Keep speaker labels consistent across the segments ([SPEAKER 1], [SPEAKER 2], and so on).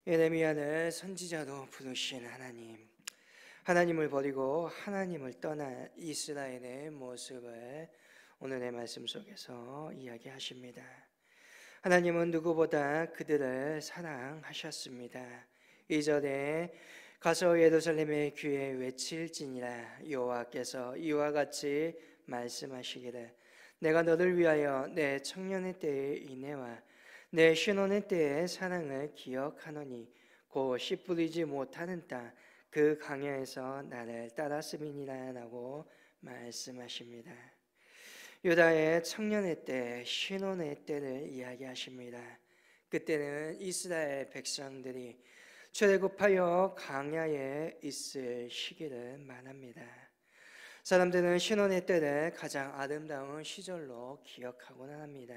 [SPEAKER 1] 예레미야는 선지자로 부르신 하나님을 버리고 하나님을 떠난 이스라엘의 모습을 오늘의 말씀 속에서 이야기하십니다. 하나님은 누구보다 그들을 사랑하셨습니다. 2절에 가서 예루살렘의 귀에 외칠지니라. 여호와께서 이와 같이 말씀하시기를 내가 너를 위하여 내 청년의 때의 인애와 내 신혼의 때의 사랑을 기억하노니 곧 씨 뿌리지 못하는 땅 그 광야에서 나를 따랐음이니라 라고 말씀하십니다. 유다의 청년의 때, 신혼의 때를 이야기하십니다. 그때는 이스라엘 백성들이 출애굽하여 광야에 있을 시기를 말합니다. 사람들은 신혼의 때를 가장 아름다운 시절로 기억하곤 합니다.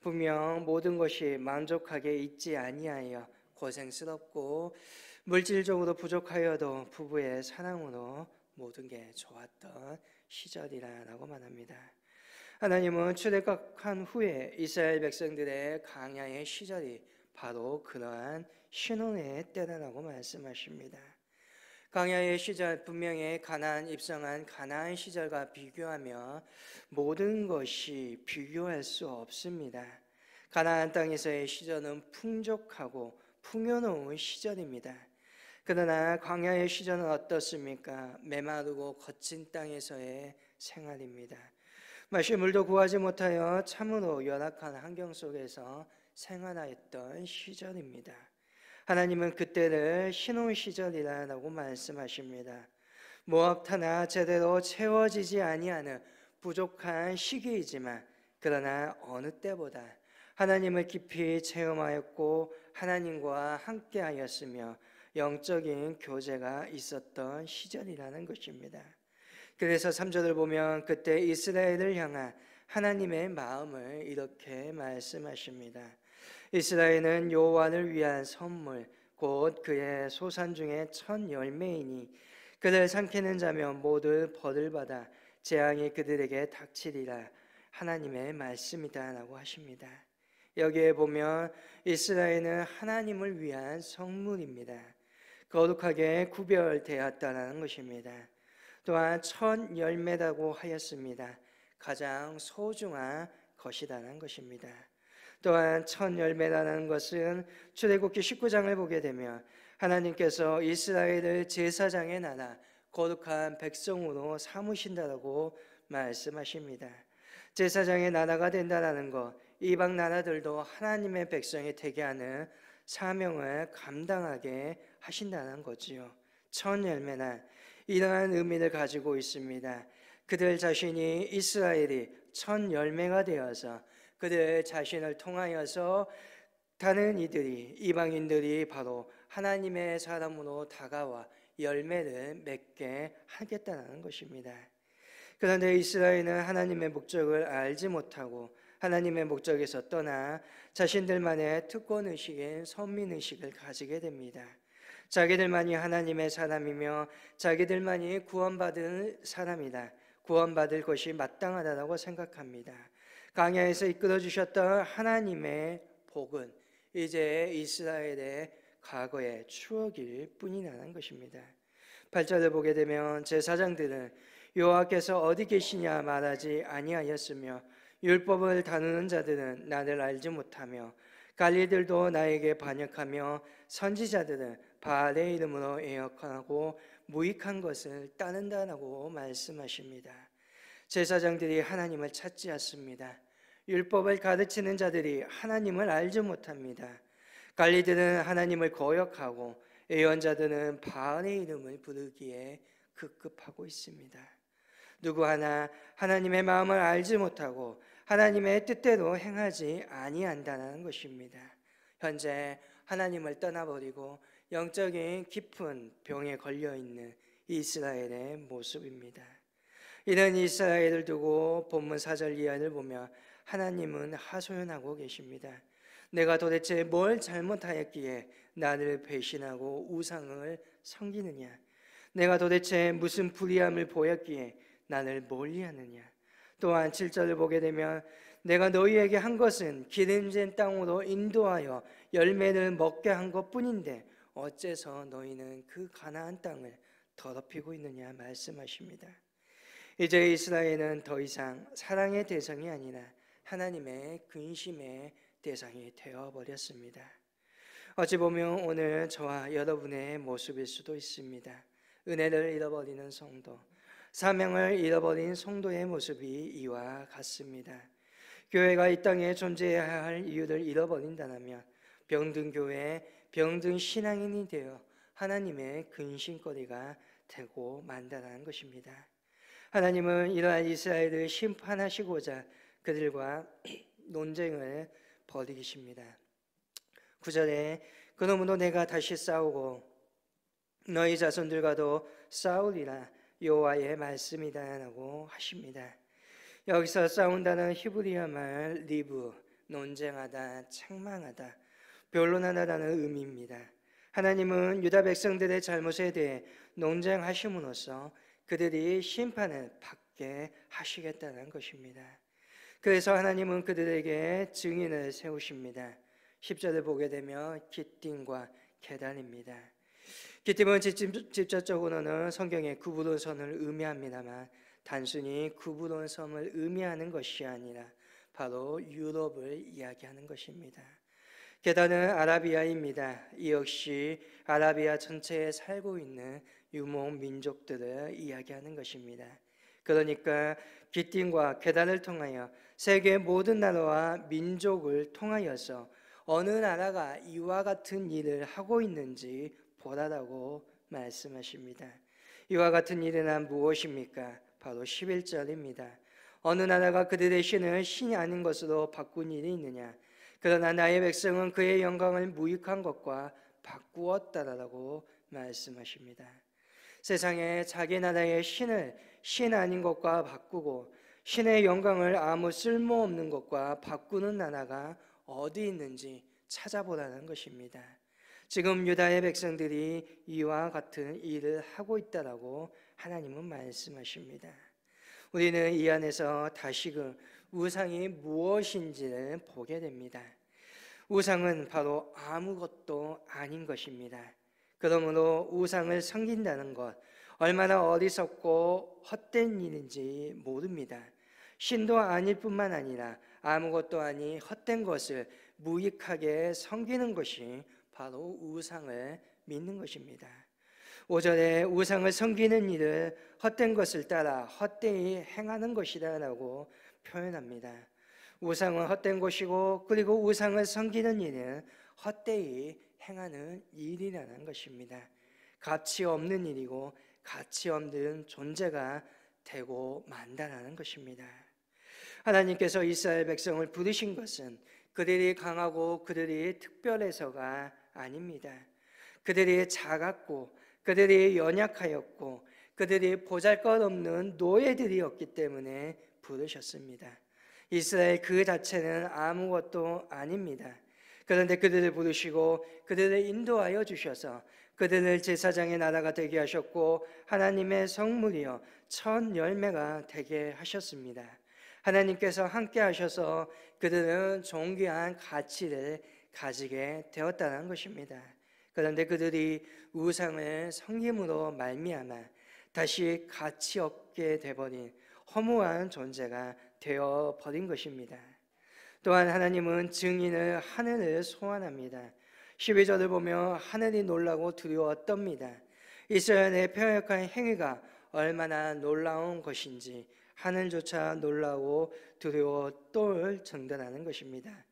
[SPEAKER 1] 분명 모든 것이 만족하게 있지 아니하여 고생스럽고 물질적으로 부족하여도 부부의 사랑으로 모든 게 좋았던 시절이라고 말합니다. 하나님은 출애굽한 후에 이스라엘 백성들의 광야의 시절이 바로 그러한 신혼의 때라고 말씀하십니다. 광야의 시절, 분명히 가나안 입성한 가나안 시절과 비교하며 모든 것이 비교할 수 없습니다. 가나안 땅에서의 시절은 풍족하고 풍요로운 시절입니다. 그러나 광야의 시절은 어떻습니까? 메마르고 거친 땅에서의 생활입니다. 마실 물도 구하지 못하여 참으로 열악한 환경 속에서 생활하였던 시절입니다. 하나님은 그때를 신혼 시절이라고 말씀하십니다. 무엇 하나 제대로 채워지지 아니하는 부족한 시기이지만 그러나 어느 때보다 하나님을 깊이 체험하였고 하나님과 함께하였으며 영적인 교제가 있었던 시절이라는 것입니다. 그래서 3절을 보면 그때 이스라엘을 향한 하나님의 마음을 이렇게 말씀하십니다. 이스라엘은 여호와를 위한 선물 곧 그의 소산 중에 첫 열매이니 그를 삼키는 자면 모두 벌을 받아 재앙이 그들에게 닥치리라. 하나님의 말씀이다 라고 하십니다. 여기에 보면 이스라엘은 하나님을 위한 선물입니다. 거룩하게 구별되었다는 것입니다. 또한 첫 열매라고 하였습니다. 가장 소중한 것이라는 것입니다. 또한 첫 열매라는 것은 출애굽기 19장을 보게 되면 하나님께서 이스라엘을 제사장의 나라 거룩한 백성으로 삼으신다라고 말씀하십니다. 제사장의 나라가 된다라는 것, 이방 나라들도 하나님의 백성이 되게 하는 사명을 감당하게 하신다는 거지요. 첫 열매는 이러한 의미를 가지고 있습니다. 그들 자신이 이스라엘이 첫 열매가 되어서 그들 자신을 통하여서 다른 이들이 이방인들이 바로 하나님의 사람으로 다가와 열매를 맺게 하겠다는 것입니다. 그런데 이스라엘은 하나님의 목적을 알지 못하고 하나님의 목적에서 떠나 자신들만의 특권의식인 선민의식을 가지게 됩니다. 자기들만이 하나님의 사람이며 자기들만이 구원받을 사람이다, 구원받을 것이 마땅하다고 생각합니다. 광야에서 이끌어 주셨던 하나님의 복은 이제 이스라엘의 과거의 추억일 뿐이라는 것입니다. 8절을 보게 되면 제사장들은 여호와께서 어디 계시냐 말하지 아니하였으며 율법을 다루는 자들은 나를 알지 못하며 관리들도 나에게 반역하며 선지자들은 바알의 이름으로 애역하고 무익한 것을 따른다라고 말씀하십니다. 제사장들이 하나님을 찾지 않습니다. 율법을 가르치는 자들이 하나님을 알지 못합니다. 관리들은 하나님을 거역하고 예언자들은 바알의 이름을 부르기에 급급하고 있습니다. 누구 하나 하나님의 마음을 알지 못하고 하나님의 뜻대로 행하지 아니한다는 것입니다. 현재 하나님을 떠나버리고 영적인 깊은 병에 걸려있는 이스라엘의 모습입니다. 이런 이스라엘을 두고 본문 4절 이하를 보면 하나님은 하소연하고 계십니다. 내가 도대체 뭘 잘못하였기에 나를 배신하고 우상을 섬기느냐? 내가 도대체 무슨 불의함을 보였기에 나를 멀리하느냐? 또한 7절을 보게 되면 내가 너희에게 한 것은 기름진 땅으로 인도하여 열매를 먹게 한 것뿐인데 어째서 너희는 그 가나안 땅을 더럽히고 있느냐 말씀하십니다. 이제 이스라엘은 더 이상 사랑의 대상이 아니라 하나님의 근심의 대상이 되어버렸습니다. 어찌 보면 오늘 저와 여러분의 모습일 수도 있습니다. 은혜를 잃어버리는 성도, 사명을 잃어버린 성도의 모습이 이와 같습니다. 교회가 이 땅에 존재해야 할 이유를 잃어버린다면 병든교회, 병든신앙인이 되어 하나님의 근심거리가 되고 만다라는 것입니다. 하나님은 이러한 이스라엘을 심판하시고자 그들과 논쟁을 벌이십니다. 9절에 그러므로 내가 다시 싸우고 너희 자손들과도 싸우리라 여호와의 말씀이다 라고 하십니다. 여기서 싸운다는 히브리어 말 리브, 논쟁하다, 책망하다, 변론하다라는 의미입니다. 하나님은 유다 백성들의 잘못에 대해 논쟁하심으로써 그들이 심판을 받게 하시겠다는 것입니다. 그래서 하나님은 그들에게 증인을 세우십니다. 10절을 보게 되면 기띔과 계단입니다. 기띔은 직접적으로는 성경의 구부론 선을 의미합니다만 단순히 구부론 섬을 의미하는 것이 아니라 바로 유럽을 이야기하는 것입니다. 계단은 아라비아입니다. 이 역시 아라비아 전체에 살고 있는 유목 민족들을 이야기하는 것입니다. 그러니까 기띔과 계단을 통하여 세계 모든 나라와 민족을 통하여서 어느 나라가 이와 같은 일을 하고 있는지 보라라고 말씀하십니다. 이와 같은 일은 무엇입니까? 바로 11절입니다. 어느 나라가 그들의 신을 신이 아닌 것으로 바꾼 일이 있느냐? 그러나 나의 백성은 그의 영광을 무익한 것과 바꾸었다라고 말씀하십니다. 세상에 자기 나라의 신을 신 아닌 것과 바꾸고 신의 영광을 아무 쓸모없는 것과 바꾸는 나라가 어디 있는지 찾아보라는 것입니다. 지금 유다의 백성들이 이와 같은 일을 하고 있다라고 하나님은 말씀하십니다. 우리는 이 안에서 다시금 우상이 무엇인지를 보게 됩니다. 우상은 바로 아무것도 아닌 것입니다. 그러므로 우상을 섬긴다는 것 얼마나 어리석고 헛된 일인지 모릅니다. 신도 아닐 뿐만 아니라 아무것도 아닌 헛된 것을 무익하게 섬기는 것이 바로 우상을 믿는 것입니다. 5절에 우상을 섬기는 일을 헛된 것을 따라 헛되이 행하는 것이라고 표현합니다. 우상은 헛된 것이고 그리고 우상을 섬기는 일은 헛되이 행하는 일이라는 것입니다. 가치 없는 일이고 가치 없는 존재가 되고 만다라는 것입니다. 하나님께서 이스라엘 백성을 부르신 것은 그들이 강하고 그들이 특별해서가 아닙니다. 그들이 작았고 그들이 연약하였고 그들이 보잘것없는 노예들이었기 때문에 부르셨습니다. 이스라엘 그 자체는 아무것도 아닙니다. 그런데 그들을 부르시고 그들을 인도하여 주셔서 그들을 제사장의 나라가 되게 하셨고 하나님의 성물이여 첫 열매가 되게 하셨습니다. 하나님께서 함께 하셔서 그들은 존귀한 가치를 가지게 되었다는 것입니다. 그런데 그들이 우상을 섬김으로 말미암아 다시 가치 없게 되어버린 허무한 존재가 되어버린 것입니다. 또한 하나님은 증인을 하늘을 소환합니다. 12절을 보면 하늘이 놀라고 두려웠답니다. 이스라엘의 패역한 행위가 얼마나 놀라운 것인지 하늘조차 놀라고 두려워 똘 정도라는 것입니다.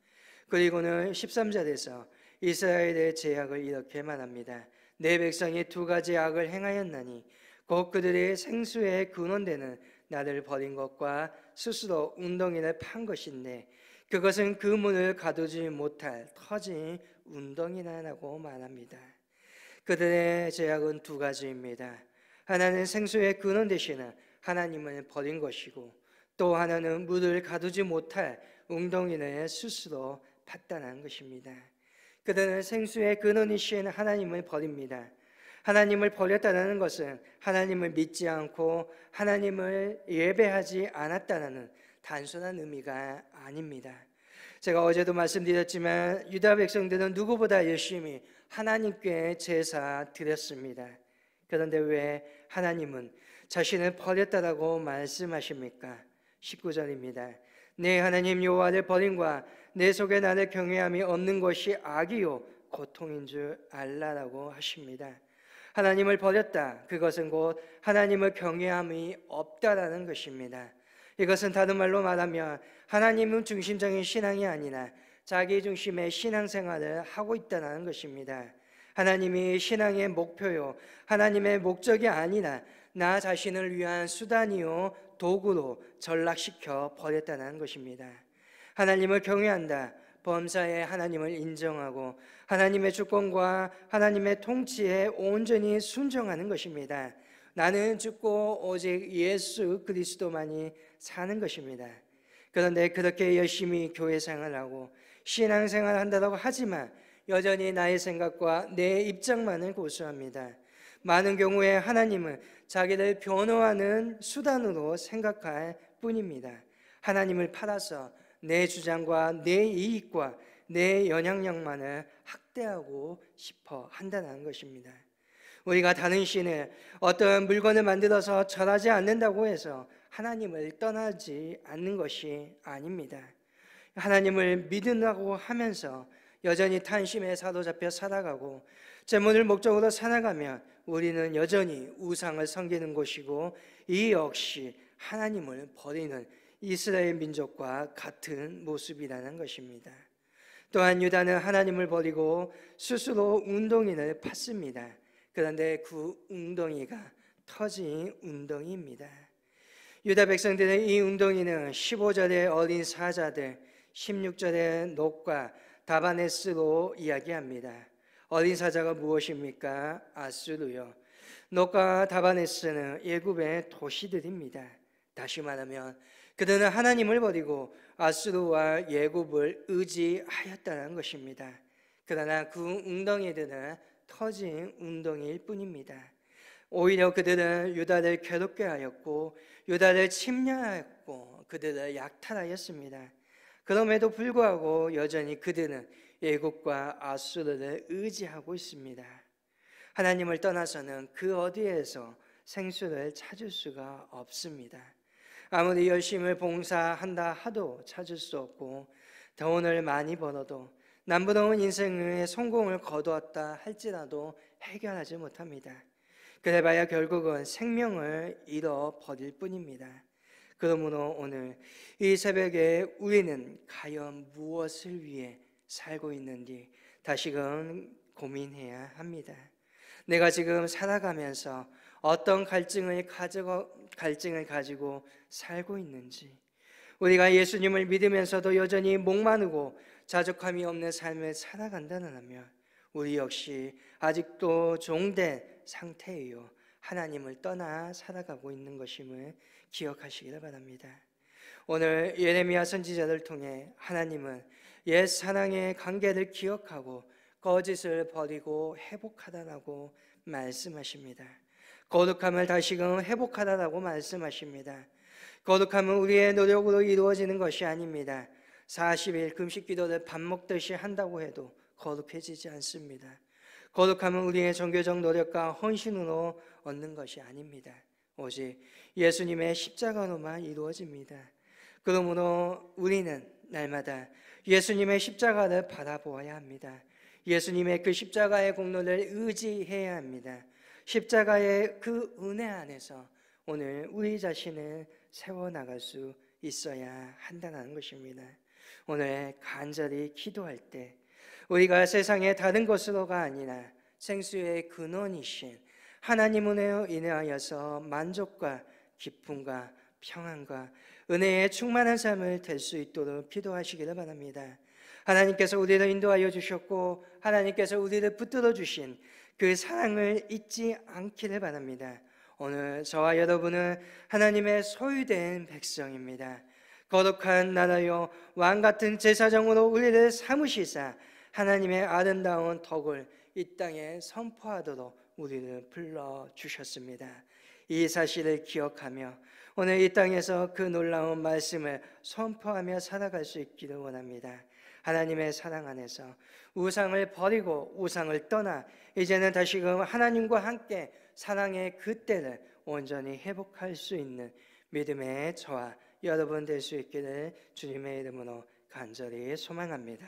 [SPEAKER 1] 그리고는 13절에서 이스라엘의 죄악을 이렇게 말합니다. 내 백성이 두 가지 악을 행하였나니 곧 그들의 생수의 근원되는 나를 버린 것과 스스로 웅덩이를 판 것인데 그것은 그 문을 가두지 못할 터진 웅덩이라고 말합니다. 그들의 죄악은 두 가지입니다. 하나는 생수의 근원 되시는 하나님을 버린 것이고 또 하나는 물을 가두지 못할 웅덩이를 스스로 팠다는 것입니다. 그들은 생수의 근원이신 하나님을 버립니다. 하나님을 버렸다는 것은 하나님을 믿지 않고 하나님을 예배하지 않았다는 단순한 의미가 아닙니다. 제가 어제도 말씀드렸지만 유다 백성들은 누구보다 열심히 하나님께 제사 드렸습니다. 그런데 왜 하나님은 자신을 버렸다라고 말씀하십니까? 19절입니다. 내 하나님 여호와를 버림과 내 속에 나를 경외함이 없는 것이 악이요 고통인 줄 알라라고 하십니다. 하나님을 버렸다, 그것은 곧 하나님을 경외함이 없다라는 것입니다. 이것은 다른 말로 말하면 하나님은 중심적인 신앙이 아니라 자기 중심의 신앙생활을 하고 있다는 것입니다. 하나님이 신앙의 목표요, 하나님의 목적이 아니라 나 자신을 위한 수단이요 도구로 전락시켜 버렸다는 것입니다. 하나님을 경외한다, 범사에 하나님을 인정하고 하나님의 주권과 하나님의 통치에 온전히 순종하는 것입니다. 나는 죽고 오직 예수 그리스도만이 사는 것입니다. 그런데 그렇게 열심히 교회 생활하고 신앙생활을 한다고 하지만 여전히 나의 생각과 내 입장만을 고수합니다. 많은 경우에 하나님은 자기를 변호하는 수단으로 생각할 뿐입니다. 하나님을 팔아서 내 주장과 내 이익과 내 영향력만을 확대하고 싶어 한다는 것입니다. 우리가 다른 신을 어떤 물건을 만들어서 절하지 않는다고 해서 하나님을 떠나지 않는 것이 아닙니다. 하나님을 믿으라고 하면서 여전히 탐심에 사로잡혀 살아가고 재물을 목적으로 살아가면 우리는 여전히 우상을 섬기는 것이고 이 역시 하나님을 버리는 이스라엘 민족과 같은 모습이라는 것입니다. 또한 유다는 하나님을 버리고 스스로 웅덩이를 팠습니다. 그런데 그 웅덩이가 터진 웅덩이입니다. 유다 백성들의 이 웅덩이는 15절의 어린 사자들, 16절의 녹과 다바네스로 이야기합니다. 어린 사자가 무엇입니까? 아수르요. 녹과 다바네스는 예굽의 도시들입니다. 다시 말하면 그들은 하나님을 버리고 아수르와 예굽을 의지하였다는 것입니다. 그러나 그 웅덩이들은 터진 웅덩이일 뿐입니다. 오히려 그들은 유다를 괴롭게 하였고 유다를 침략하였고 그들을 약탈하였습니다. 그럼에도 불구하고 여전히 그들은 애국과 아수르를 의지하고 있습니다. 하나님을 떠나서는 그 어디에서 생수를 찾을 수가 없습니다. 아무리 열심히 봉사한다 하도 찾을 수 없고 돈을 많이 벌어도 남부러운 인생의 성공을 거두었다 할지라도 해결하지 못합니다. 그래봐야 결국은 생명을 잃어버릴 뿐입니다. 그러므로 오늘 이 새벽에 우리는 과연 무엇을 위해 살고 있는지 다시금 고민해야 합니다. 내가 지금 살아가면서 어떤 갈증을 가지고 살고 있는지, 우리가 예수님을 믿으면서도 여전히 목마르고 자족함이 없는 삶을 살아간다면 우리 역시 아직도 종된 상태이요 하나님을 떠나 살아가고 있는 것임을 기억하시기를 바랍니다. 오늘 예레미야 선지자를 통해 하나님은 옛 사랑의 관계를 기억하고 거짓을 버리고 회복하라고 말씀하십니다. 거룩함을 다시금 회복하라고 말씀하십니다. 거룩함은 우리의 노력으로 이루어지는 것이 아닙니다. 40일 금식 기도를 밥 먹듯이 한다고 해도 거룩해지지 않습니다. 거룩함은 우리의 종교적 노력과 헌신으로 얻는 것이 아닙니다. 오직 예수님의 십자가로만 이루어집니다. 그러므로 우리는 날마다 예수님의 십자가를 바라보아야 합니다. 예수님의 그 십자가의 공로를 의지해야 합니다. 십자가의 그 은혜 안에서 오늘 우리 자신을 세워나갈 수 있어야 한다는 것입니다. 오늘 간절히 기도할 때 우리가 세상의 다른 것으로가 아니라 생수의 근원이신 하나님으로 인하여서 만족과 기쁨과 평안과 은혜의 충만한 삶을 될 수 있도록 기도하시기를 바랍니다. 하나님께서 우리를 인도하여 주셨고 하나님께서 우리를 붙들어 주신 그 사랑을 잊지 않기를 바랍니다. 오늘 저와 여러분은 하나님의 소유된 백성입니다. 거룩한 나라요 왕같은 제사장으로 우리를 삼으시사 하나님의 아름다운 덕을 이 땅에 선포하도록 우리를 불러 주셨습니다. 이 사실을 기억하며 오늘 이 땅에서 그 놀라운 말씀을 선포하며 살아갈 수 있기를 원합니다. 하나님의 사랑 안에서 우상을 버리고 우상을 떠나 이제는 다시금 하나님과 함께 사랑의 그 때를 온전히 회복할 수 있는 믿음의 저와 여러분 될 수 있기를 주님의 이름으로 간절히 소망합니다.